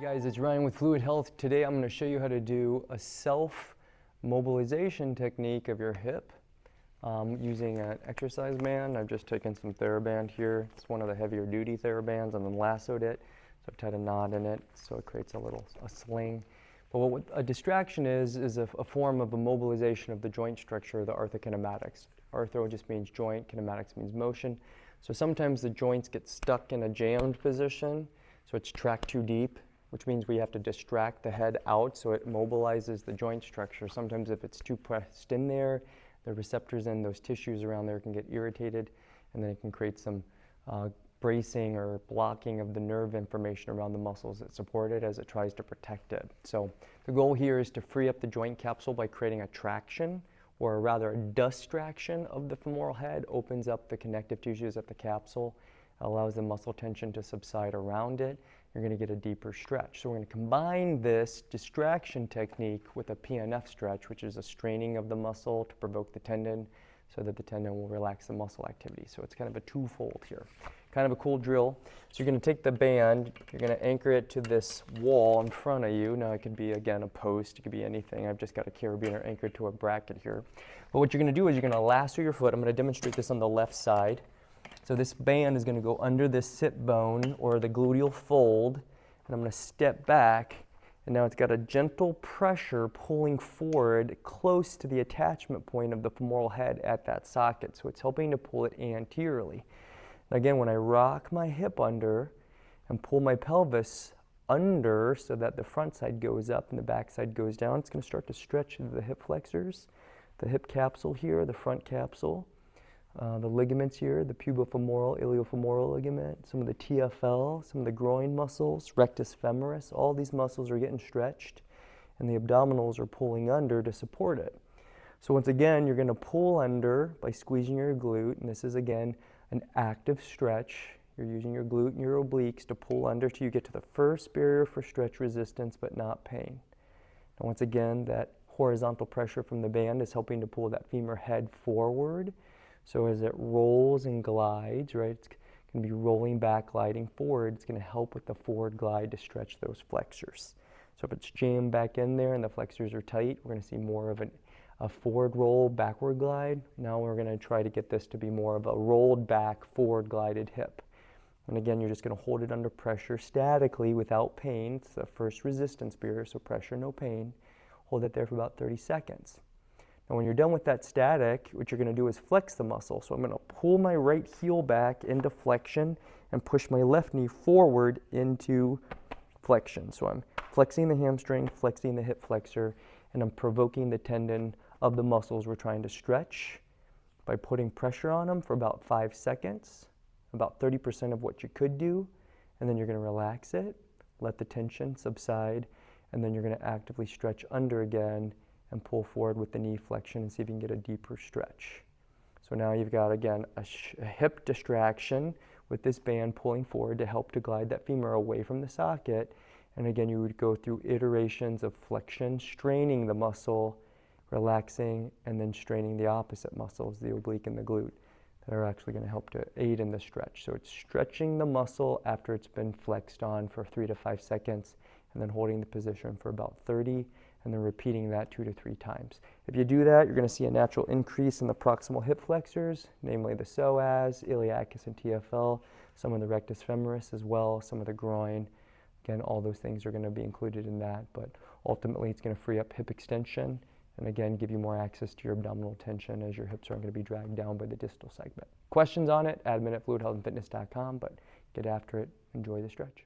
Guys, it's Ryan with Fluid Health. Today I'm going to show you how to do a self-mobilization technique of your hip using an exercise band. I've just taken some TheraBand here. It's one of the heavier duty TheraBands and then lassoed it. So I've tied a knot in it so it creates a sling. But what a distraction is a form of a mobilization of the joint structure, the arthrokinematics. Arthro just means joint, kinematics means motion. So sometimes the joints get stuck in a jammed position, so it's tracked too deep, which means we have to distract the head out so it mobilizes the joint structure. Sometimes if it's too pressed in there, the receptors in those tissues around there can get irritated, and then it can create some bracing or blocking of the nerve information around the muscles that support it as it tries to protect it. So the goal here is to free up the joint capsule by creating a traction, or rather a distraction of the femoral head, opens up the connective tissues at the capsule, allows the muscle tension to subside around it. You're going to get a deeper stretch. So we're going to combine this distraction technique with a PNF stretch, which is a straining of the muscle to provoke the tendon so that the tendon will relax the muscle activity. So it's kind of a twofold here. Kind of a cool drill. So you're going to take the band, you're going to anchor it to this wall in front of you. Now it could be, again, a post, it could be anything. I've just got a carabiner anchored to a bracket here. But what you're going to do is you're going to lasso your foot. I'm going to demonstrate this on the left side. So this band is going to go under this sit bone or the gluteal fold, and I'm going to step back, and now it's got a gentle pressure pulling forward close to the attachment point of the femoral head at that socket. So it's helping to pull it anteriorly. And again, when I rock my hip under and pull my pelvis under so that the front side goes up and the back side goes down, it's going to start to stretch into the hip flexors, the hip capsule here, the front capsule. The ligaments here, the pubofemoral, iliofemoral ligament, some of the TFL, some of the groin muscles, rectus femoris, all these muscles are getting stretched, and the abdominals are pulling under to support it. So once again, you're going to pull under by squeezing your glute, and this is again an active stretch. You're using your glute and your obliques to pull under till you get to the first barrier for stretch resistance but not pain. And once again, that horizontal pressure from the band is helping to pull that femur head forward. So as it rolls and glides, right, it's going to be rolling back, gliding forward. It's going to help with the forward glide to stretch those flexors. So if it's jammed back in there and the flexors are tight, we're going to see more of a forward roll, backward glide. Now we're going to try to get this to be more of a rolled back, forward glided hip. And again, you're just going to hold it under pressure statically without pain. It's the first resistance barrier, so pressure, no pain. Hold it there for about 30 seconds. Now when you're done with that static, what you're going to do is flex the muscle. So I'm going to pull my right heel back into flexion and push my left knee forward into flexion. So I'm flexing the hamstring, flexing the hip flexor, and I'm provoking the tendon of the muscles we're trying to stretch by putting pressure on them for about 5 seconds, about 30% of what you could do, and then you're going to relax it, let the tension subside, and then you're going to actively stretch under again and pull forward with the knee flexion and see if you can get a deeper stretch. So now you've got, again, a hip distraction with this band pulling forward to help to glide that femur away from the socket. And again, you would go through iterations of flexion, straining the muscle, relaxing, and then straining the opposite muscles, the oblique and the glute, that are actually going to help to aid in the stretch. So it's stretching the muscle after it's been flexed on for 3 to 5 seconds, and then holding the position for about 30, and then repeating that 2 to 3 times. If you do that, you're going to see a natural increase in the proximal hip flexors, namely the psoas, iliacus, and TFL, some of the rectus femoris as well, some of the groin. Again, all those things are going to be included in that, but ultimately it's going to free up hip extension and again give you more access to your abdominal tension as your hips aren't going to be dragged down by the distal segment. Questions on it, admin at fluidhealthandfitness.com, but get after it, enjoy the stretch.